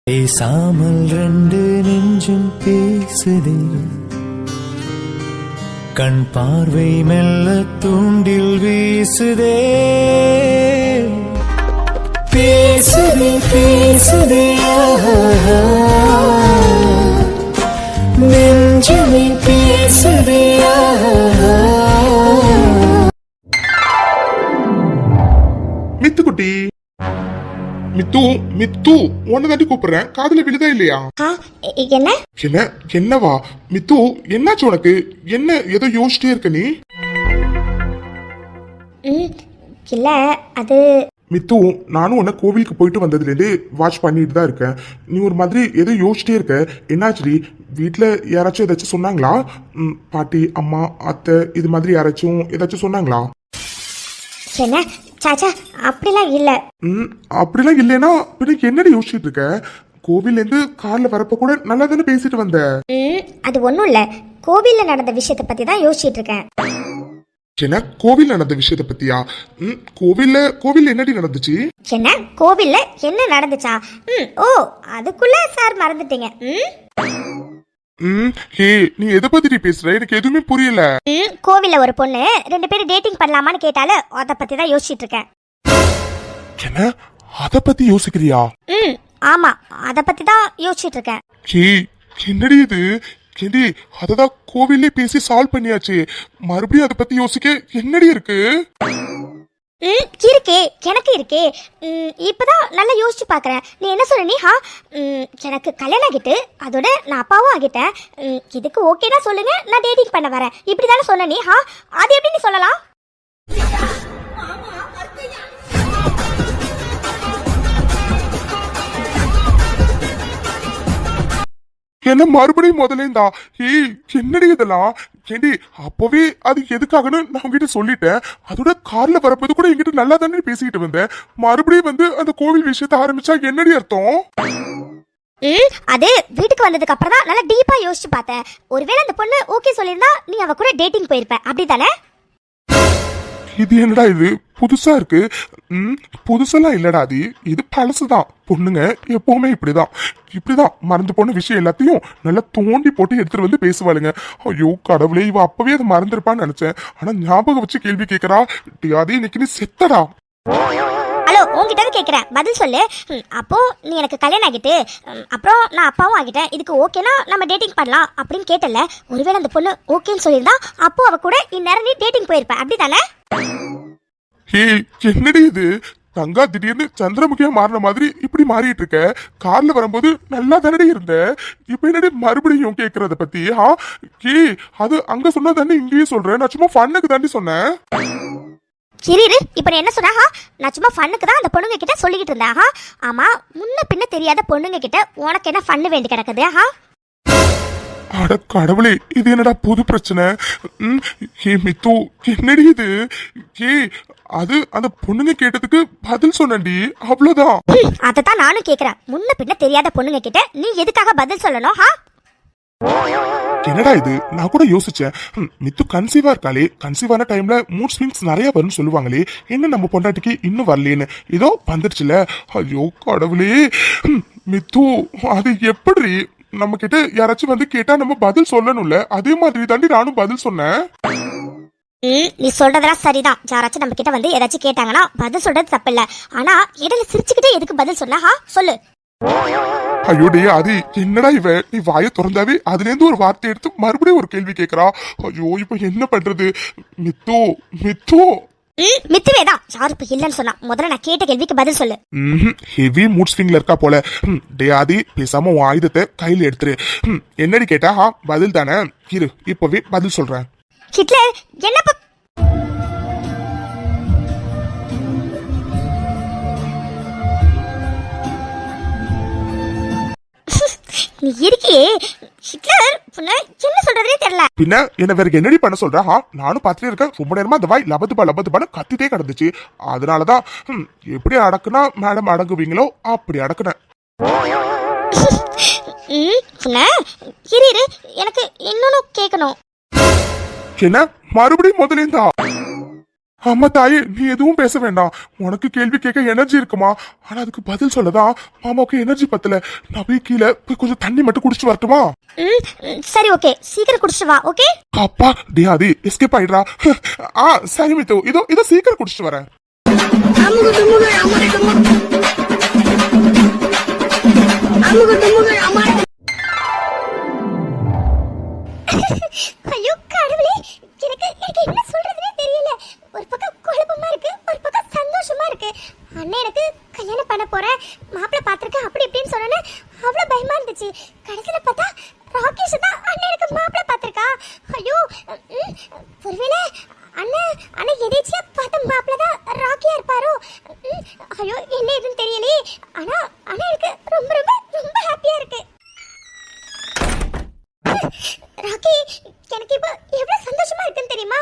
பேசாமல் ரெண்டு நெஞ்சும் பேசுதே, கண் பார்வை மெல்ல தூண்டில் வீசுதே. பேசுதே பேசுதே நெஞ்சுமே பேசுதே. மித்துக்குட்டி, மித்து மித்து உன்னை தாண்டி கூப்பிடுறேன், காதுல விழுதா இல்லையா? என்ன என்ன என்னவா மித்து, என்னாச்சு உனக்கு? என்ன ஏதோ யோசிச்சிட்டே இருக்க நீ? இல்ல அது மித்து, நானும் உன்னை கோவிலுக்கு போயிட்டு வந்ததுலேருந்து வாட்ச் பண்ணிட்டு தான் இருக்கேன். நீ ஒரு மாதிரி ஏதோ யோசிச்சிட்டே இருக்க. என்னாச்சு? வீட்டில் யாராச்சும் ஏதாச்சும் சொன்னாங்களா? பாட்டி, அம்மா, அத்தை இது மாதிரி யாராச்சும் ஏதாச்சும் சொன்னாங்களா? என்ன சாச்சா, அப்படிலாம் இல்ல. அப்படிலாம் இல்லைன்னா பின்ன என்னடி யோசிச்சுட்டு இருக்க? கோவில்ல இருந்து கார்ல வரப்ப கூட நல்லா தானே பேசிட்டு வந்த. அது ஒண்ணும் இல்ல, கோவில்ல நடந்த விஷயத்தை பத்தி தான் யோசிச்சுட்டு இருக்கேன். என்ன கோவில் நடந்த விஷயத்த பத்தியா? கோவில்ல என்னடி நடந்துச்சு? என்ன கோவில்ல என்ன நடந்துச்சா? ஓ, அதுக்குள்ள சார் மறந்துட்டீங்க. ஹே, நீ எதை பத்தி பேசுற? எனக்கு எதுவுமே புரியல. கோவில்ல ஒரு பொண்ணு 2 பேரும் டேட்டிங் பண்ணலாமான்னு கேட்டால அத பத்தி தான் யோசிச்சிட்டு இருக்கேன். என்ன அத பத்தி யோசிக்கிறியா? ஆமா, அத பத்தி தான் யோசிச்சிட்டு இருக்கேன். ஹே, என்னடி இது? கேடி, அததான் கோவில்லே பேசி சால்வ் பண்ணியாச்சு. மறுபடியும் அதை பத்தி யோசிக்க என்னடி இருக்கு? இருக்கே, எனக்கு இருக்கே. இப்பதான் நல்லா யோசிச்சு பாக்குறேன். நீ என்ன சொன்ன? நீ எனக்கு கல்யாணம் ஆகிட்டு அதோட நான் அப்பாவும் ஆகிட்டேன். இதுக்கு ஓகேனா சொல்லுங்க, நான் டேட்டிங் பண்ண வரேன். இப்படிதானே சொன்ன நீ? அது எப்படி நீ சொல்லலாம்? என்ன மறுபடியும் முதலேந்தா? ஏய், என்னடி இதெல்லாம்? கேடி, அப்பவே அது எதுக்காகன்னு நான் உங்ககிட்ட சொல்லிட்டேன். அதோட கார்ல வரப்போது கூட என்கிட்ட நல்லா தானே பேசிக்கிட்டு வந்தேன். மறுபடியும் வந்து அந்த கோவில் விஷயத்த ஆரம்பிச்சா என்னடி அர்த்தம்? அது வீட்டுக்கு வந்ததுக்கு அப்புறம் தான் நல்லா டீப்பா யோசிச்சு பார்த்தேன். ஒருவேளை அந்த பொண்ணு ஓகே சொல்லியிருந்தா நீ அவ கூட டேட்டிங் போயிருப்ப, அப்படிதானே? இது என்னடா இது புதுசா இருக்கு? புதுசெல்லாம் இல்லடா, இது பழசுதான். பொண்ணுங்க எப்பவுமே இப்படிதான் மறந்து போன விஷயம் எல்லாத்தையும் நல்லா தோண்டி போட்டு எடுத்துட்டு வந்து பேசுவாளுங்க. ஐயோ கடவுளே, இவ அப்பவே அதை மறந்துருப்பான்னு நினைச்சேன். ஆனா ஞாபகம் வச்சு கேள்வி கேட்கறா. அதே இன்னைக்கு நீ செத்தடா. ஹலோ, உங்ககிட்ட கேக்குறேன், பதில் சொல்லு. அப்போ நீ எனக்கு கல்யாணம் ஆகிட்டு அப்புறம் நான் அப்பாவும் ஆகிட்டேன், இதுக்கு ஓகேனா நம்ம டேட்டிங் பண்ணலாம் அப்படின்னு கேட்டல. ஒருவேளை அந்த பொண்ணு ஓகேன்னு சொல்லியிருந்தா அப்போ அவ கூட இந்நேரம் நீ டேட்டிங் போயிருப்ப, அப்படிதானே? ஹே, என்னடி இது? தங்கா திடீர்னு சந்திரமுகியா மாறின மாதிரி இப்படி மாறிட்டு இருக்க. கார்ல வரும்போது நல்லா தானடி இருந்த, இப்ப என்னடி மறுபடியும் கேக்குறத பத்தி? அது அங்க சொன்னா தானே இங்கேயும் சொல்றேன். நான் சும்மா ஃபன்னுக்கு தாண்டி சொன்னேன். சரி, இப்ப என்ன சொன்னா? நான் சும்மா ஃபன்னுக்கு தான் அந்த பொண்ணுங்க கிட்ட சொல்லிக்கிட்டு இருந்தேன். ஆமா, முன்ன பின்ன தெரியாத பொண்ணுங்க கிட்ட உனக்கு என்ன ஃபன்னு வேண்டி கிடக்குது? அட கடவுளே, இது என்னடா புது பிரச்சனை? ஹே மித்து, என்னடி இது? அது அந்த பொண்ணுங்க கேட்டதுக்கு பதில் சொன்னடி, அவ்வளவுதான். அதத்தான் நானும் கேக்குறேன். முன்ன பின்ன தெரியாத பொண்ணுங்க கிட்ட நீ எதுக்காக பதில் சொல்லணும்? என்னடா இது? நான் கூட யோசிச்சேன், மித்து கன்சீவா இருக்காளே, கன்சீவான டைம்ல மூட் ஸ்விங்ஸ் நிறைய வரும்னு சொல்லுவாங்களே, என்ன நம்ம பொண்டாட்டிக்கு இன்னும் வரலேன்னு. இதோ வந்துருச்சுல. ஐயோ கடவுளே, மித்து அது எப்படி? நம்ம கிட்ட யாராச்சும் வந்து கேட்டா நம்ம பதில் சொல்லணும்ல, அதே மாதிரி தாண்டி நானும் பதில் சொன்னேன். நீ சொல்றதெல்லாம் சரிதான். யாராச்சும் நம்ம கிட்ட வந்து ஏதாச்சும் கேட்டாங்கன்னா பதில் சொல்றது தப்பு இல்ல. ஆனா இடையில சிரிச்சுக்கிட்டே எதுக்கு பதில் சொன்னா? சொல்லு. ஐயோடே, அது என்னடா இவ? நீ வாயை திறந்தாவே அதுல இருந்து ஒரு வார்த்தை எடுத்து மறுபடியும் ஒரு கேள்வி கேட்கறா. ஐயோ, இப்ப என்ன பண்றது? மித்து மித்து மித்துவேதான். யாரு இப்ப இல்லன்னு சொன்னா? முதல்ல நான் கேட்ட கேள்விக்கு பதில் சொல்லு. ஹெவி மூட் ஸ்விங்ல இருக்கா போல. டே ஆதி, பேசாம உன் ஆயுதத்தை கையில எடுத்துரு. என்னடி கேட்டா? பதில் தானே இரு, இப்பவே பதில் சொல்றேன். ஹிட்லர் என்ன நீ இருக்கியே ஹிட்லர், என்ன சொல்றதே தெரியல. பின்ன என்ன வேற என்னடி பண்ண சொல்ற? நானும் பார்த்துட்டே இருக்கேன். ரொம்ப நேரமா அந்த வாய் லபத்துபான்னு கத்திட்டே கிடந்துச்சு. அதனாலதான் எப்படி அடக்குனா மேடம் அடங்குவீங்களோ அப்படி அடக்குனேன். எனக்கு இன்னொன்னு கேட்கணும். என்ன மறுபடியும் முதலேந்தா? ஆமா தாயே, நீ எதுவும் பேச வேண்டாம். உனக்கு கேள்வி கேட்க எனர்ஜி இருக்குமா? ஆனா அதுக்கு பதில் சொல்லதான் மாமாவுக்கு எனர்ஜி பத்தல. நான் போய் கீழே போய் கொஞ்சம் தண்ணி மட்டும் குடிச்சிட்டு வரட்டுமா? சரி ஓகே, சீக்கிரம் குடிச்சிட்டு வா. ஓகே அப்பா டே அது எஸ்கேப் ஆயிடுறா. சரி மித்து, இதோ சீக்கிரம் குடிச்சிட்டு வரேன். ஐயோ கடவுளே, எனக்கு என்ன சொல்றதுனே தெரியல. ஒரு பக்கம் குழப்பமா இருக்கு, ஒரு பக்கம் சந்தோஷமா இருக்கு. அண்ணன் எனக்கு கல்யாணம் பண்ண போறேன், மாப்பிள்ளை பாத்திருக்கேன் அப்படி இப்படின்னு சொன்னேன்னு அவ்வளவு பயமா இருந்துச்சு. கடைசியில பார்த்தா ராகேஷ் தான் அண்ணன் எனக்கு மாப்பிள்ளை பாத்திருக்கா. ஐயோ ஒருவேளை அண்ணன் எதேச்சியா பார்த்த மாப்பிள்ளை தான் ராக்கியா இருப்பாரோ? ஐயோ என்ன ஏதுன்னு தெரியலையே. ஆனா அண்ணன் எனக்கு ரொம்ப ரொம்ப ரொம்ப ஹாப்பியா இருக்கு. ராக்கி, எனக்கு இப்போ எவ்வளவு சந்தோஷமா இருக்குன்னு தெரியுமா?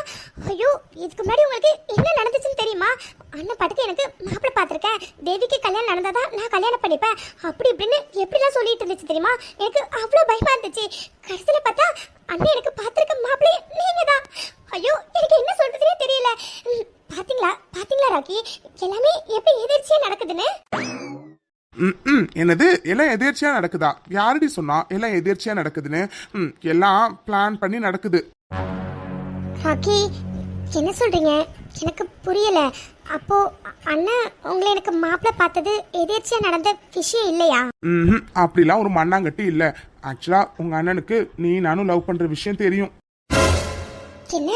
ஐயோ இதுக்கு முன்னாடி உங்களுக்கு என்ன நடந்துச்சுன்னு தெரியுமா? அண்ணன் பாட்டுக்கு எனக்கு மாப்பிள்ளை பார்த்துருக்கேன், தேவிக்கு கல்யாணம் நடந்தாதான் நான் கல்யாணம் பண்ணிப்பேன் அப்படி இப்படின்னு எப்படிலாம் சொல்லிட்டு இருந்துச்சு தெரியுமா? எனக்கு அவ்வளோ பயமா இருந்துச்சு. கடைசியில் பார்த்தா அண்ணன் எனக்கு பார்த்துருக்க மாப்பிள்ளையே நீங்க தான். ஐயோ எனக்கு என்ன சொல்றதுனே தெரியல. பாத்தீங்களா ராக்கி, எல்லாமே எப்படி எதிர்ச்சியா நடக்குதுன்னு? என்னது எல்லாம் எதேர்ச்சியா நடக்குதா? யாரடி சொன்னா எல்லாம் எதேர்ச்சியா நடக்குதுன்னு? எல்லாம் பிளான் பண்ணி நடக்குது. ராக்கி என்ன சொல்றீங்க? எனக்கு புரியல. அப்போ அண்ணன் உங்களை எனக்கு மாப்பிள்ளை பார்த்தது எதேர்ச்சியா நடந்த விஷயம் இல்லையா? அப்படிலாம் ஒரு மண்ணாங்கட்டி இல்ல. ஆக்சுவலா உங்க அண்ணனுக்கு நீ நானும் லவ் பண்ற விஷயம் தெரியும். என்ன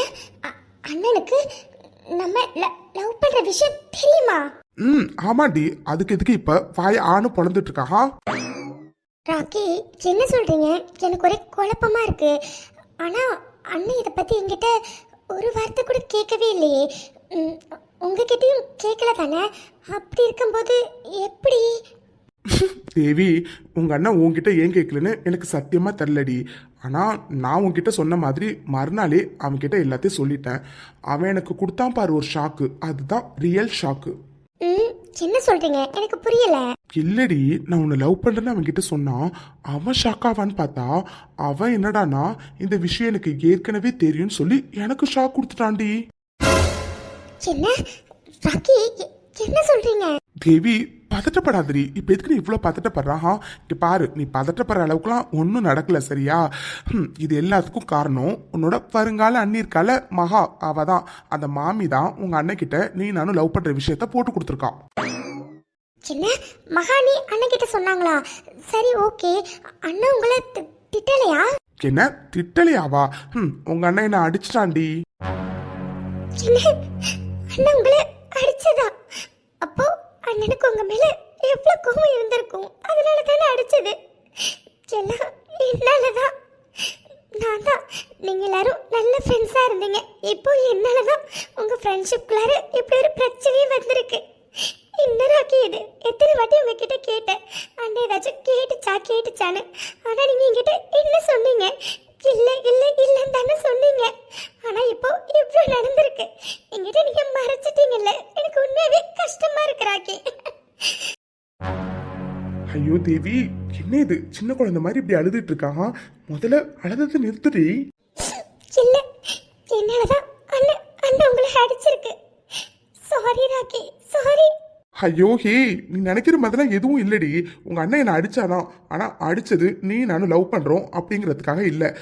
அண்ணனுக்கு நம்ம லவ் பண்ற விஷயம் தெரியுமா? ஆமாடி, அதுக்கு எதுக்கு இப்ப வாய ஆணு பொழந்துட்டு இருக்கா? ராக்கி என்ன சொல்றீங்க? எனக்கு ஒரே குழப்பமா இருக்கு. ஆனா அண்ணன் இதை பத்தி என்கிட்ட ஒரு வார்த்தை கூட கேட்கவே இல்லையே. உங்ககிட்டயும் கேட்கல தானே? அப்படி இருக்கும்போது எப்படி? தேவி, உங்க அண்ணன் உன்கிட்ட ஏன் கேட்கலன்னு எனக்கு சத்தியமா தெரியலடி. ஆனா நான் உன்கிட்ட சொன்ன மாதிரி மறுநாளே அவன்கிட்ட எல்லாத்தையும் சொல்லிட்டேன். அவன் எனக்கு கொடுத்தான் பாரு ஒரு ஷாக்கு, அதுதான் ரியல் ஷாக்கு. என்ன சொல்றீங்க? எனக்கு புரியல. இல்லடி, நான் உன்னை லவ் பண்றேன்னு அவன் கிட்ட சொன்னான். அவன் ஷாக் ஆவான்னு பார்த்தா அவன் என்னடானா இந்த விஷயம் எனக்கு ஏற்கனவே தெரியும்னு சொல்லி எனக்கு ஷாக் கொடுத்துட்டான்டி. என்ன ராக்கி என்ன சொல்றீங்க? தேவி பதட்டப்படாதடி. இப்ப எதுக்கு நீ இவ்வளவு பதட்டப்படுறா? இங்க பாரு, நீ பதட்டப்படுற அளவுக்குலாம் ஒன்றும் நடக்கல சரியா? இது எல்லாத்துக்கும் காரணம் உன்னோட வருங்கால அண்ணி இருக்கால மகா, அவ தான். அந்த மாமி தான் உங்க அண்ணன் கிட்ட நீ நானும் லவ் பண்ற விஷயத்த போட்டு கொடுத்துருக்கான். என்ன மகாணி அண்ணன் கிட்ட சொன்னாங்களா? சரி ஓகே, அண்ணன் உங்களை திட்டலையா? என்ன திட்டலையாவா? உங்க அண்ணன் என்ன அடிச்சிட்டான்டி. என்ன அண்ணன் உங்களை அடிச்சதா? அப்போ அண்ணனுக்கு உங்க மேல எவ்வளவு கோவம் இருந்திருக்கும், அதனால தானே அடிச்சது. எல்லாம் என்னாலதான். நான் தான். நீங்க எல்லாரும் நல்ல ஃப்ரெண்ட்ஸா இருந்தீங்க. இப்போ என்னாலதான் உங்க ஃப்ரெண்ட்ஷிப்குள்ளார இப்படி ஒரு பிரச்சனையே வந்திருக்கு. என்ன ராக்கி இது? எத்தனை வாட்டி உங்ககிட்ட கேட்டேன், அண்ணன் ஏதாச்சும் கேட்டுச்சான்னு. ஆனா நீங்க என்கிட்ட என்ன சொன்னீங்க? இல்லன்னு தானே சொன்னீங்க. ஆனா இப்போ இவ்வளவு நடந்திருக்கு. என்கிட்ட நீங்க மறைச்சிட்டீங்கல்ல, எனக்கு உண்மையாவே கஷ்டமா இருக்கு ராக்கி. ஐயோ தேவி, என்ன இது சின்ன குழந்தை மாதிரி இப்படி அழுதுட்டு இருக்கா? முதல்ல அழுதத்தை நிறுத்துடி. இல்ல, என்னாலதான் அண்ணன் உங்களை அடிச்சிருக்கு. Sorry Rocky, sorry. ஐயோ ஹே, நீ நினைக்கிற மாதிரிலாம் எதுவும் இல்லடி. உங்க அண்ணன் என்ன அடிச்சாதான். ஆனா அடிச்சது நீ நானும் லவ் பண்றோம் அப்படிங்கறதுக்காக இல்ல.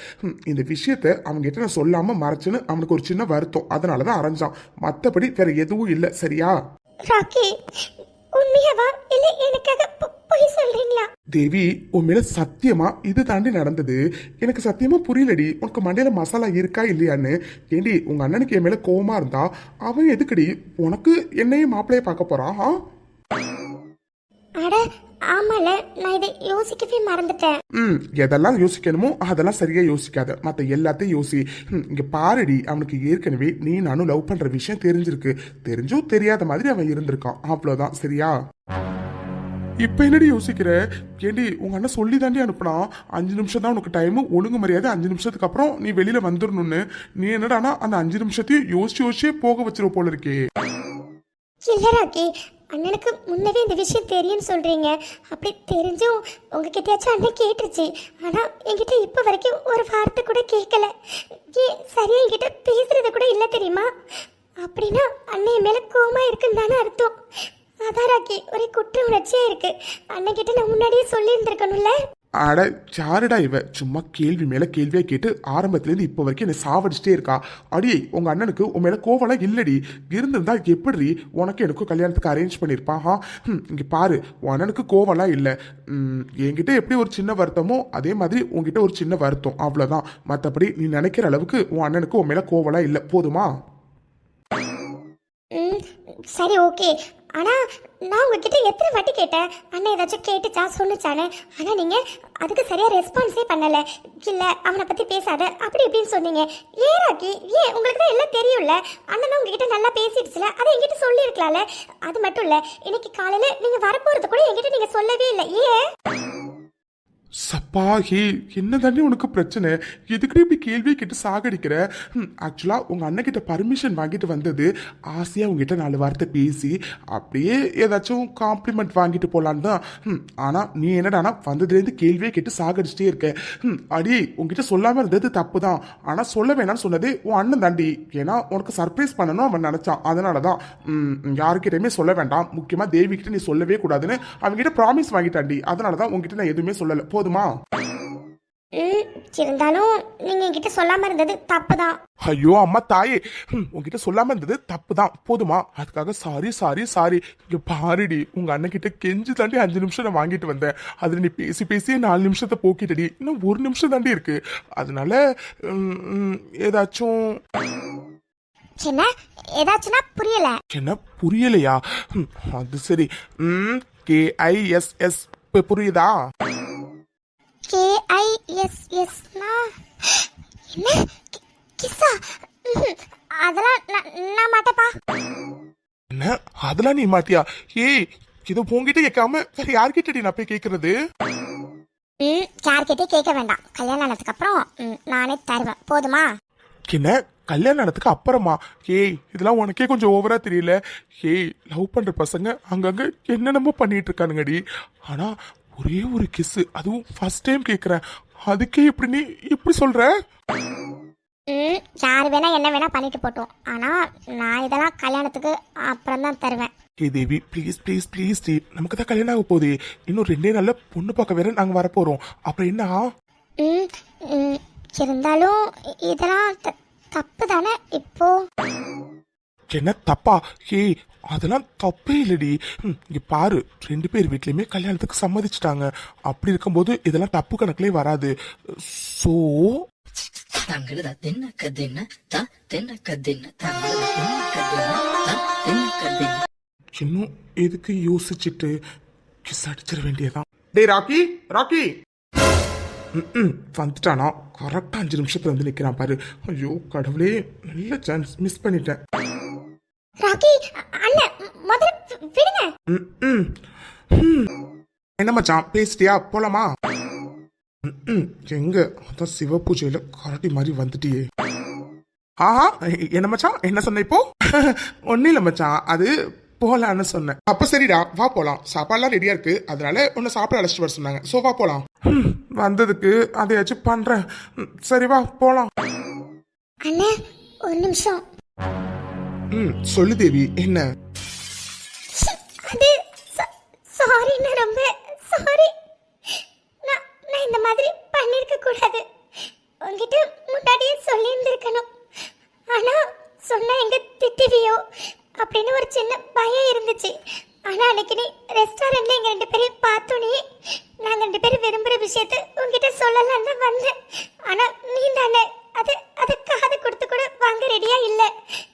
இந்த விஷயத்த அவங்க கிட்ட நான் சொல்லாம மறைச்சுன்னு அவனுக்கு ஒரு சின்ன வருத்தம், அதனாலதான் அரைஞ்சான். மத்தபடி வேற எதுவும் இல்ல சரியா? ராக்கி உண்மையாவா இல்ல எனக்காக போய் சொல்றீங்களா? தேவி, உன் மேல சத்தியமா இது தாண்டி நடந்தது. எனக்கு சத்தியமா புரியலடி, உனக்கு மண்டையில மசாலா இருக்கா இல்லையான்னு. ஏண்டி உங்க அண்ணனுக்கு என் மேல கோவமா இருந்தா அவன் எதுக்குடி உனக்கு என்னையும் மாப்பிள்ளைய பார்க்க போறான்? அட ஆமால, நான் இதை யோசிக்கவே மறந்துட்டேன். எதெல்லாம் யோசிக்கணுமோ அதெல்லாம் சரியா யோசிக்காத, மத்த எல்லாத்தையும் யோசி. இங்க பாருடி, அவனுக்கு ஏற்கனவே நீ நானும் லவ் பண்ற விஷயம் தெரிஞ்சிருக்கு. தெரிஞ்சும் தெரியாத மாதிரி அவன் இருந்திருக்கான், அவ்வளவுதான் சரியா? இப்ப என்னடி யோசிக்கிற? ஏண்டி உங்க அண்ணன் சொல்லி தாண்டி அனுப்புனா 5 நிமிஷம் தான் உனக்கு டைம், ஒழுங்கு மரியாதை 5 நிமிஷத்துக்கு அப்புறம் நீ வெளியில வந்துடணும்னு. நீ என்னடானா அந்த 5 நிமிஷத்தையும் யோசிச்சே போக வச்சிருவ போல இருக்கே. இல்ல ராக்கி, அண்ணனுக்கு முன்னவே இந்த விஷயம் தெரியும்னு சொல்றீங்க. அப்படி தெரிஞ்சும் உங்ககிட்டயாச்சும் அண்ணன் கேட்டுருச்சு. ஆனா என்கிட்ட இப்ப வரைக்கும் ஒரு வார்த்தை கூட கேட்கல. சரியா என்கிட்ட பேசுறது கூட இல்ல தெரியுமா? அப்படின்னா அண்ணன் மேல கோவமா இருக்குன்னு தானே அர்த்தம். அதான் ராக்கி, ஒரே குற்ற உணர்ச்சியா இருக்கு. அண்ணன் கிட்ட நான் முன்னாடியே சொல்லி இருந்திருக்கணும்ல. அட யாருடா இவ, சும்மா கேள்வி மேல கேள்வியா கேட்டு ஆரம்பத்துலேருந்து இப்போ வரைக்கும் என்னை சாவடிச்சிட்டே இருக்கா. அடியே, உங்க அண்ணனுக்கு உன் மேல கோவலாம் இல்லடி, இருந்திருந்தா எப்படி உனக்கு எனக்கும் கல்யாணத்துக்கு அரேஞ்ச் பண்ணியிருப்பா? இங்க பாரு, உன் அண்ணனுக்கு கோவலாம் இல்லை. என்கிட்ட எப்படி ஒரு சின்ன வருத்தமோ அதே மாதிரி உன்கிட்ட ஒரு சின்ன வருத்தம், அவ்வளோதான். மற்றபடி நீ நினைக்கிற அளவுக்கு உன் அண்ணனுக்கு உன் மேல கோவலாம் இல்லை, போதுமா? சரி, ஓகே. ஆனா நான் உங்ககிட்ட எத்தனை வாட்டி கேட்டேன், அண்ணன் ஏதாச்சும் கேட்டுச்சா சொன்னுச்சானே. ஆனா நீங்க அதுக்கு சரியா ரெஸ்பான்ஸே பண்ணல. இல்ல அவனை பத்தி பேசாத அப்படி இப்படின்னு சொன்னீங்க. ஏன் ராக்கி, ஏன்? உங்களுக்கு தான் எல்லாம் தெரியும்ல. அண்ணன் உங்ககிட்ட நல்லா பேசிடுச்சுல, அதை என்கிட்ட சொல்லி இருக்கலாம்ல. அது மட்டும் இல்ல, இன்னைக்கு காலையில நீங்க வரப்போறது கூட என்கிட்ட நீங்க சொல்லவே இல்லை. ஏன்? சப்பா, ஹே, என்ன தானே உனக்கு பிரச்சனை? எதுக்கு இப்படி கேள்வியை கேட்டு சாகடிக்கிற? ஆக்சுவலா உங்க அண்ணன் கிட்ட பர்மிஷன் வாங்கிட்டு வந்தது ஆசையா உங்ககிட்ட 4 வார்த்தை பேசி அப்படியே ஏதாச்சும் காம்ப்ளிமெண்ட் வாங்கிட்டு போலான்னு தான். ஆனா நீ என்னடானா வந்ததுலேருந்து கேள்வியை கேட்டு சாகடிச்சிட்டே இருக்க. அடி, உங்ககிட்ட சொல்லாம இருந்தது தப்பு தான். ஆனா சொல்ல வேணாம்னு சொன்னதே உன் அண்ணன் தாண்டி. ஏன்னா உனக்கு சர்ப்ரைஸ் பண்ணணும் அவன் நினைச்சான். அதனாலதான் யாருக்கிட்டையுமே சொல்ல வேண்டாம், முக்கியமா தேவி கிட்ட நீ சொல்லவே கூடாதுன்னு அவங்ககிட்ட ப்ராமிஸ் வாங்கிட்டாண்டி. அதனாலதான் உங்ககிட்ட நான் எதுவுமே சொல்லல, போதுமா? இருந்தாலும் நீங்க என்கிட்ட சொல்லாம இருந்தது தப்புதான். ஐயோ அம்மா தாயே, உங்ககிட்ட சொல்லாம இருந்தது தப்புதான், போதுமா? அதுக்காக சாரி சாரி சாரி. இங்க பாருடி, உங்க அண்ணன் கிட்ட கெஞ்சி தாண்டி 5 நிமிஷம் நான் வாங்கிட்டு வந்தேன். அதுல நீ பேசி பேசியே 4 நிமிஷத்தை போக்கிட்டடி. இன்னும் 1 நிமிஷம் தாண்டி இருக்கு. அதனால ஏதாச்சும். என்ன ஏதாச்சும்னா புரியல. என்ன புரியலையா? அது சரி. KISS புரியுதா? KISS என்ன? கிஸ்ஸா? அதெல்லாம் நான் மாட்டேப்பா. என்ன அதெல்லாம் நீ மாட்டியா? ஏய், இதை உங்ககிட்ட கேட்காம வேற யார்கிட்ட நான் போய் கேட்கறது? யார்கிட்டே கேட்க வேண்டாம். கல்யாணம் ஆனதுக்கு அப்புறம் நானே தருவேன், போதுமா? என்ன கல்யாணம் ஆனதுக்கு அப்புறமா? ஏய், இதெல்லாம் உனக்கே கொஞ்சம் ஓவரா தெரியல? ஏய், லவ் பண்ற பசங்க அங்கங்க என்னென்னமோ பண்ணிட்டு இருக்கானுங்கடி. ஆனா ஒரே ஒரு கிஸ், அதுவும் ஃபர்ஸ்ட் டைம் கேக்குறேன், அதுக்கே இப்படி நீ இப்படி சொல்ற? யார் வேணா என்ன வேணா பண்ணிட்டு போட்டோம். ஆனா நான் இதெல்லாம் கல்யாணத்துக்கு அப்புறம் தான் தருவேன். ஏ தேவி, ப்ளீஸ் ப்ளீஸ் ப்ளீஸ் டி, நமக்கு தான் கல்யாணம் ஆக போகுது. இன்னும் 2 நாள்ல பொண்ணு பார்க்க வேற நாங்க வரப்போறோம். அப்புறம் என்ன? இருந்தாலும் இதெல்லாம் தப்பு தானே இப்போ? என்ன தப்பா? ஏய், அதெல்லாம் தப்பே இல்லடி. இங்க பாரு, 2 பேர் வீட்லயுமே கல்யாணத்துக்கு சம்மதிச்சிட்டாங்க. அப்படி இருக்கும்போது இதெல்லாம் தப்பு கணக்குலயே வராது. சோ தங்களதா தென்னக்க தென்ன தா தென்னக்க தென்ன தங்களதா தென்னக்க தென்ன தா தென்னக்க தென்ன. இன்னும் எதுக்கு யோசிச்சுட்டு கிஸ் அடிச்சிட வேண்டியதான். டேய் ராக்கி, ராக்கி வந்துட்டானா? கரெக்டா 5 நிமிஷத்துல வந்து நிக்கிறான் பாரு. ஐயோ கடவுளே, நல்ல சான்ஸ் மிஸ் பண்ணிட்டேன். ராக்கி அண்ணன் முதல்ல விடுங்க. என்ன மச்சான், பேசிட்டியா? போலாமா? எங்க அதான் சிவ பூஜையில கரடி மாதிரி வந்துட்டியே. ஆஹா, என்ன மச்சான், என்ன சொன்ன இப்போ? ஒன்னும் இல்ல மச்சான், அது போலான்னு சொன்னேன். அப்ப சரிடா, வா போலாம். சாப்பாடுலாம் ரெடியா இருக்கு, அதனால உன்னை சாப்பிட அழைச்சிட்டு வர சொன்னாங்க. சோ வா போலாம். வந்ததுக்கு அதையாச்சும் பண்றேன். சரி வா போலாம். அண்ணே ஒரு நிமிஷம். சொல்லு தேவி, என்ன? அது சாரி, நான் ரொம்ப சாரி. நான் இந்த மாதிரி பண்ணிருக்க கூடாது. உங்ககிட்ட முன்னாடியே சொல்லி இருந்திருக்கணும். ஆனா சொன்னா எங்க திட்டுவியோ அப்படின்னு ஒரு சின்ன பயம் இருந்துச்சு. ஆனா அன்னைக்கு நீ ரெஸ்டாரண்ட்ல எங்க 2 பேரையும் பார்த்தோன்னே நாங்க 2 பேரும் விரும்புற விஷயத்த உங்ககிட்ட சொல்லலாம் தான் வந்தேன். ஆனா நீ தானே அதை காது கொடுத்து கூட வாங்க ரெடியா இல்ல.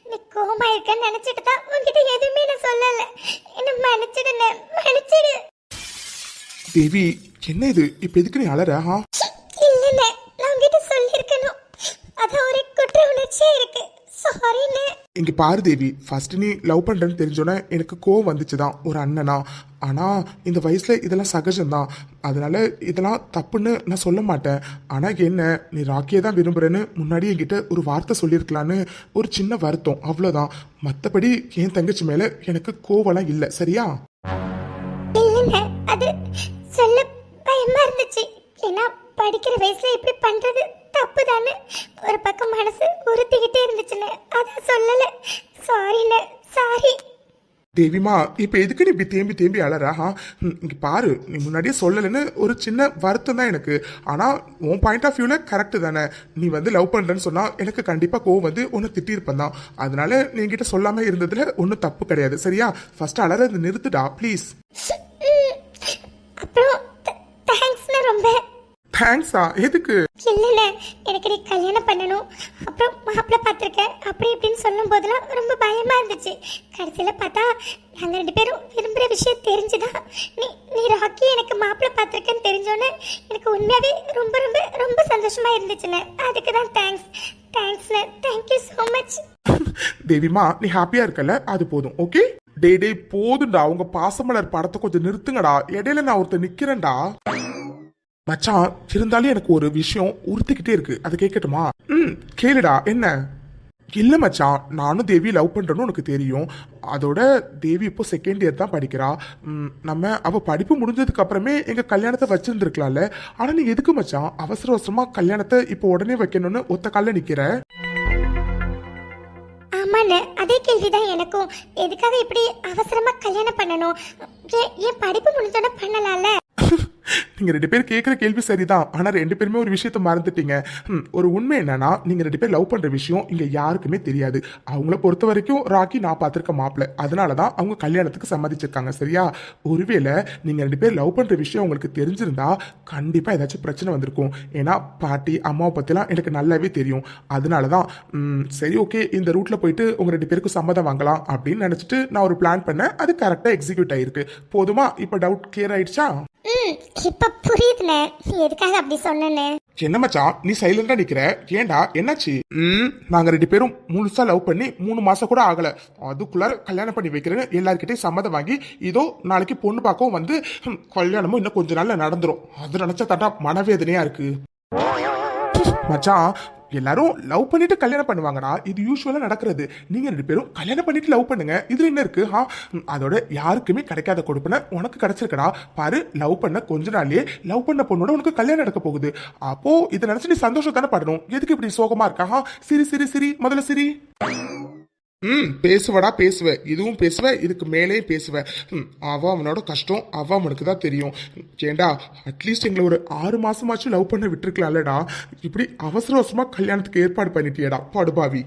நீ கோமா இருக்கன்னு நினைச்சிட்டு தான் உங்ககிட்ட எதுவுமே நான் சொல்லல. என்ன மன்னிச்சிடு, மன்னிச்சிடு. தேவி, என்ன இது? இப்ப எதுக்கு நீ அலற? இல்லண்ணே, நான் உங்ககிட்ட சொல்லியிருக்கணும். அதான் ஒரே குற்ற உணர்ச்சியா இருக்கு. சாரிண்ணே. இங்க பாரு தேவி, ஃபர்ஸ்ட் நீ லவ் பண்றேன்னு தெரிஞ்சோன்னே எனக்கு கோவம் வந்துச்சுதான், ஒரு அண்ணனா. ஆனா இந்த வயசுல இதெல்லாம் சகஜம்தான். அதனால இதெல்லாம் தப்புன்னு நான் சொல்ல மாட்டேன். ஆனா என்ன, நீ ராக்கியை தான் விரும்புறேன்னு முன்னாடி என்கிட்ட ஒரு வார்த்தை சொல்லியிருக்கலான்னு ஒரு சின்ன வருத்தம், அவ்வளவுதான். மத்தபடி என் தங்கச்சி மேல எனக்கு கோவம்லாம் இல்லை, சரியா? இல்லண்ணே, அது சொல்ல பயமா இருந்துச்சு. ஏன்னா படிக்கிற வயசுல இப்படி பண்றது தப்பு தானே. ஒரு பக்கம் மனசு உறுத்திக்கிட்டே இருந்துச்சுன்னு அதான் சொல்லல. சாரிண்ணே, சாரி. தேவிமா இப்ப எதுக்கு நீ இப்படி தேம்பி தேம்பி அழறா? இங்க பாரு, நீ முன்னாடியே சொல்லலைன்னு ஒரு சின்ன வருத்தம் தான் எனக்கு. ஆனா உன் பாயிண்ட் ஆஃப் வியூல கரெக்ட் தானே. நீ வந்து லவ் பண்றேன்னு சொன்னா எனக்கு கண்டிப்பா கோவம் வந்து உன்னை திட்டிருப்பேன் தான். அதனால நீ என்கிட்ட சொல்லாம இருந்ததுல ஒன்றும் தப்பு கிடையாது. சரியா? ஃபர்ஸ்ட் அழறத நிறுத்துடா ப்ளீஸ். அப்புறம் தேங்க்ஸ்ண்ணே. ரொம்ப தேங்க்ஸா? எதுக்கு? இல்லைண்ண, எனக்கு நீ கல்யாணம் பண்ணணும், அப்புறம் மாப்பிள்ளை பார்த்துருக்கேன் அப்படி இப்படின்னு சொல்லும் போதெல்லாம் ரொம்ப பயமா இருந்துச்சு. கடைசியில் பார்த்தா நாங்கள் 2 பேரும் விரும்புகிற விஷயம் தெரிஞ்சுதான் நீ ராக்கி எனக்கு மாப்பிள்ளை பார்த்துருக்கேன்னு தெரிஞ்சோன்னே எனக்கு உண்மையாகவே ரொம்ப ரொம்ப ரொம்ப சந்தோஷமா இருந்துச்சுண்ணே. அதுக்கு தான் தேங்க்ஸ்ண்ணே. Thank you so much. தேவிமா நீ ஹாப்பியா இருக்கல, அது போதும். ஓகே டே போதும்டா. உங்க பாசமலர் படத்தை கொஞ்சம் நிறுத்துங்கடா. இடையில நான் ஒருத்தர் நிக்கிறேன்டா. மச்சான் இருந்தாலும் எனக்கு ஒரு விஷயம் உறுத்திக்கிட்டே இருக்கு, அது கேட்கட்டுமா? கேளுடா. என்ன? இல்ல மச்சான், நானும் தேவி லவ் பண்றேன்னு உனக்கு தெரியும். அதோட தேவி இப்போ செகண்ட் இயர் தான் படிக்கிறா. நம்ம அவ படிப்பு முடிஞ்சதுக்கு அப்புறமே எங்க கல்யாணத்தை வச்சிருந்துருக்கலாம்ல. ஆனா நீ எதுக்கு மச்சான் அவசர அவசரமா கல்யாணத்தை இப்போ உடனே வைக்கணும்னு ஒத்த கால்ல நிக்கிற? ஆமாண்ணே, அதே கேள்விதான் எனக்கும். எதுக்காக இப்படி அவசரமா கல்யாணம் பண்ணணும்? ஏன் படிப்பு முடிஞ்சோட பண்ணலாம்ல? நீங்க 2 பேர் கேட்குற கேள்வி சரிதான். ஆனா 2 பேருமே ஒரு விஷயத்த மறந்துட்டீங்க. ஒரு உண்மை என்னன்னா, நீங்க 2 பேர் லவ் பண்ற விஷயம் இங்க யாருக்குமே தெரியாது. அவங்கள பொறுத்த வரைக்கும் ராக்கி நான் பார்த்திருக்க மாப்பிள்ள, அதனாலதான் அவங்க கல்யாணத்துக்கு சம்மதிச்சிருக்காங்க. சரியா? ஒருவேளை நீங்க 2 பேர் லவ் பண்ற விஷயம் உங்களுக்கு தெரிஞ்சிருந்தா கண்டிப்பா ஏதாச்சும் பிரச்சனை வந்திருக்கும். ஏன்னா பாட்டி அம்மாவை பத்திலாம் எனக்கு நல்லாவே தெரியும். அதனாலதான் சரி ஓகே இந்த ரூட்ல போயிட்டு உங்க 2 பேருக்கும் சம்மதம் வாங்கலாம் அப்படின்னு நினைச்சிட்டு நான் ஒரு பிளான் பண்ணேன். அது கரெக்டா எக்ஸிக்யூட் ஆயிருக்கு. போதுமா? இப்ப டவுட் கிளியர் ஆயிடுச்சா? இப்ப புரியுதுண்ணே, நீ எதுக்காக அப்படி சொன்னேன்னு. என்ன மச்சான் நீ சைலண்டா நிக்கிற? ஏண்டா என்னாச்சு? நாங்க 2 பேரும் முழுசா லவ் பண்ணி 3 மாசம் கூட ஆகல, அதுக்குள்ள கல்யாணம் பண்ணி வைக்கிறேன்னு எல்லார்கிட்டையும் சம்மதம் வாங்கி இதோ நாளைக்கு பொண்ணு பார்க்கவும் வந்து கல்யாணமும் இன்னும் கொஞ்ச நாள்ல நடந்துரும். அது நினைச்சா தாண்டா மனவேதனையா இருக்கு. மச்சான் எல்லாரும் லவ் பண்ணிட்டு கல்யாணம் பண்ணுவாங்கடா, இது யூஸ்வலா நடக்கிறது. நீங்க 2 பேரும் கல்யாணம் பண்ணிட்டு லவ் பண்ணுங்க, இதுல என்ன இருக்கு? அதோட யாருக்குமே கிடைக்காத கொடுப்பன உனக்கு கிடைச்சிருக்கடா பாரு. லவ் பண்ண கொஞ்ச நாள்லயே லவ் பண்ண பொண்ணோட உனக்கு கல்யாணம் நடக்க போகுது. அப்போ இதை நினைச்சு நீ சந்தோஷம் தானே படணும். எதுக்கு இப்படி சோகமா இருக்கா? சிரி சிரி சிரி, முதல்ல சிரி. பேசுவடா பேசுவ, இதுவும் பேசுவ, இதுக்கு மேலே பேசுவ. அவனோட கஷ்டம் அவனுக்கு தான் தெரியும். ஏண்டா அட்லீஸ்ட் எங்களை ஒரு 6 மாசமாச்சும் லவ் பண்ண விட்டுருக்கலாம்லடா. இப்படி அவசர அவசரமா கல்யாணத்துக்கு ஏற்பாடு பண்ணிட்டியடா படுபாவி.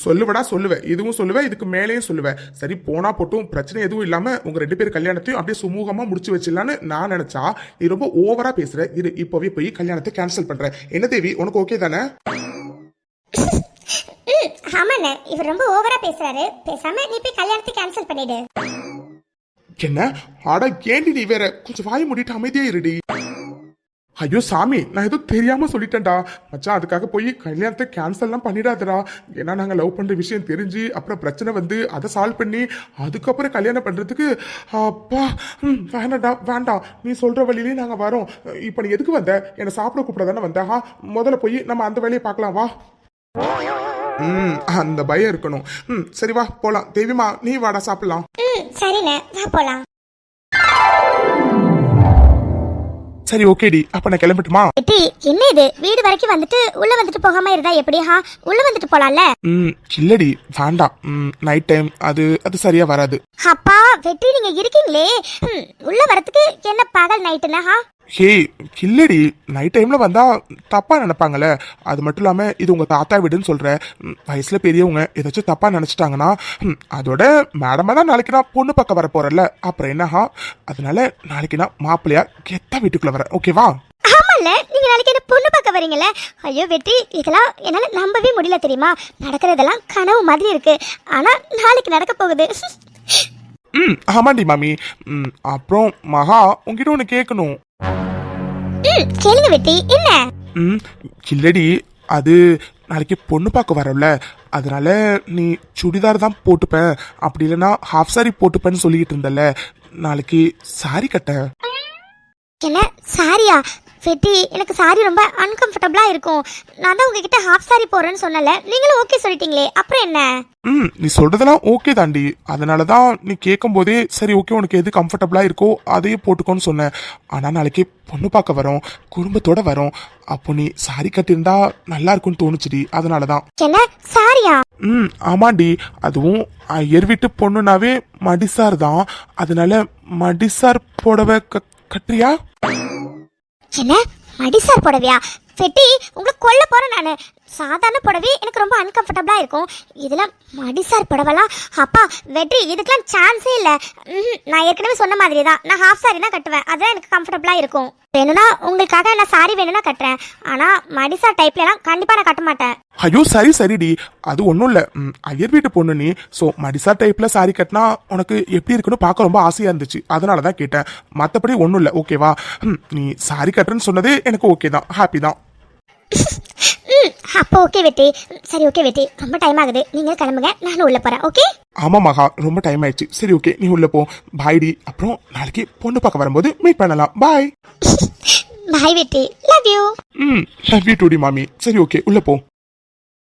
சொல்லுவடா சொல்லுவேன், இதுவும் சொல்லுவேன், இதுக்கு மேலேயும் சொல்லுவேன். சரி போனா போட்டும், பிரச்சனை எதுவும் இல்லாம உங்க 2 பேர் கல்யாணத்தையும் அப்படியே சுமூகமா முடிச்சு வச்சிடலான்னு நான் நினைச்சா நீ ரொம்ப ஓவரா பேசுற. இரு இப்பவே போய் கல்யாணத்தை கேன்சல் பண்றேன். என்ன தேவி உனக்கு ஓகே தானே? ஆமாண்ணே, இவர் ரொம்ப ஓவரா பேசுறாரு. பேசாம நீ போய் கல்யாணத்தை கேன்சல் பண்ணிடு. என்ன? ஆடா ஏண்டி நீ வேற கொஞ்சம் வாய் மூடிட்டு அமைதியா இருடி. ஐயோ சாமி, நான் ஏதோ தெரியாம சொல்லிட்டேன்டா மச்சான். அதுக்காக போய் கல்யாணத்தை கேன்சல்லாம் பண்ணிடாதடா. ஏன்னா நாங்க லவ் பண்ற விஷயம் தெரிஞ்சு அப்புறம் பிரச்சனை வந்து அதை சால்வ் பண்ணி அதுக்கப்புறம் கல்யாணம் பண்றதுக்கு அப்பா வேண்டாம்டா வேண்டாம். நீ சொல்ற வழியிலேயே நாங்க வரோம். இப்ப நீ எதுக்கு வந்த? என்னை சாப்பிட கூப்பிட தானே வந்த? முதல்ல போய் நம்ம அந்த வேலையை பார்க்கலாம் வா. அந்த பயம் இருக்கணும். சரி வா போலாம். தேவிமா நீ வாடா சாப்பிடலாம். சரிண்ணே வா போலாம். சரி ஓகேடி, அப்ப நான் கிளம்பட்டுமா? என்ன இது வீடு வரைக்கும் வந்துட்டு உள்ள வந்துட்டு போகாம இருந்தா எப்படி? உள்ள வந்துட்டு போலாம்ல? இல்லடி வேண்டாம், நைட் டைம் அது சரியா வராது. அப்பா வெற்றி நீங்க இருக்கீங்களே, உள்ள வரதுக்கு என்ன பகல் நைட்டுனா? ஹே இல்லடி, நைட் டைம்ல வந்தா தப்பா நினைப்பாங்கல்ல. அது மட்டும் இல்லாம இது உங்க தாத்தா வீடுன்னு சொல்ற, வயசுல பெரியவங்க ஏதாச்சும் தப்பா நினைச்சிட்டாங்கன்னா அதோட மேடமா தான் நாளைக்கு நான் பொண்ணு பக்கம் வர போறேன்ல, அப்புறம் என்னஹா. அதனால நாளைக்கு நான் மாப்பிள்ளையா கெத்தா வீட்டுக்குள்ள வரேன். ஓகேவா? ஆமால, நீங்க நாளைக்கு என்ன பொண்ணு பார்க்க வரீங்கல்ல? ஐயோ வெற்றி, இதெல்லாம் என்னால நம்பவே முடியல தெரியுமா. நடக்கிறதெல்லாம் கனவு மாதிரி இருக்கு, ஆனா நாளைக்கு நடக்க போகுது. ஆமாண்டி மாமி. அப்புறம் மகா உங்ககிட்ட ஒண்ணு கேட்கணும். கேளுங்க வெற்றி. என்ன? இல்லடி, அது நாளைக்கு பொண்ணு பார்க்க வரல, அதனால நீ சுடிதார் தான் போட்டுப்பேன், அப்படி இல்லைன்னா ஹாஃப் சாரி போட்டுப்பேன்னு சொல்லிட்டு இருந்தல. நாளைக்கு சாரி கட்ட. என்ன சாரியா? வெட்டி எனக்கு சாரி ரொம்ப அன்கம்ஃபர்டபுளா இருக்கும். நான் தான் உங்ககிட்ட ஹாஃப் சாரி போறேன்னு சொன்னல, நீங்களும் ஓகே சொல்லிட்டீங்களே, அப்புறம் என்ன? நீ சொல்றதெல்லாம் ஓகே தாண்டி. அதனாலதான் நீ கேட்கும் போதே சரி ஓகே உனக்கு எது கம்ஃபர்டபுளா இருக்கோ அதையே போட்டுக்கோன்னு சொன்னேன். ஆனா நாளைக்கு பொண்ணு பார்க்க வரோம், குடும்பத்தோட வரோம். அப்போ நீ சாரி கட்டியிருந்தா நல்லா இருக்கும்னு தோணுச்சுடி, அதனாலதான். என்ன சாரியா? ஆமாண்டி. அதுவும் ஐயர் வீட்டு பொண்ணுனாவே மடிசார் தான். அதனால மடிசார் புடவை கட்டுறியா? என்ன மடிசார் புடவையா? வெட்டி உங்களை கொல்ல போறேன் நானு. சாதாரண புடவை எனக்கு ரொம்ப அன்கம்ஃபர்டபுளா இருக்கும், இதுல மடிசார் புடவைலாம் அப்பா வெற்றி இதுக்கெல்லாம் சான்ஸே இல்லை. நான் ஏற்கனவே சொன்ன மாதிரி தான், நான் ஹாஃப் சாரி தான் கட்டுவேன், அதான் எனக்கு கம்ஃபர்டபுளா இருக்கும். வேணும்னா உங்களுக்காக நான் சாரி வேணும்னா கட்டுறேன், ஆனா மடிசார் டைப்லாம் கண்டிப்பா நான் கட்ட மாட்டேன். ஐயோ சரிடி, அது ஒன்றும் இல்லை. ஐயர் வீட்டு பொண்ணு நீ, ஸோ மடிசா டைப்ல சாரி கட்டினா உனக்கு எப்படி இருக்குன்னு பார்க்க ரொம்ப ஆசையா இருந்துச்சு, அதனால தான் கேட்டேன். மற்றபடி ஒன்றும் இல்லை, ஓகேவா? நீ சாரி கட்டுறேன்னு சொன்னதே எனக்கு ஓகே தான், ஹாப்பி தான். அப்போ ஓகே வெட்டி. சரி ஓகே வெட்டி, ரொம்ப டைம் ஆகுது, நீங்க கிளம்புங்க, நானும் உள்ள போறேன். ஓகே? ஆமா மகா, ரொம்ப டைம் ஆயிடுச்சு. சரி ஓகே நீ உள்ள போ. பாய்டி. அப்புறம் நாளைக்கு பொண்ணு பார்க்க வரும்போது மீட் பண்ணலாம். பாய். பாய் வெட்டி, லவ் யூ. லவ் யூ டுடி மாமி. சரி ஓகே உள்ள போ.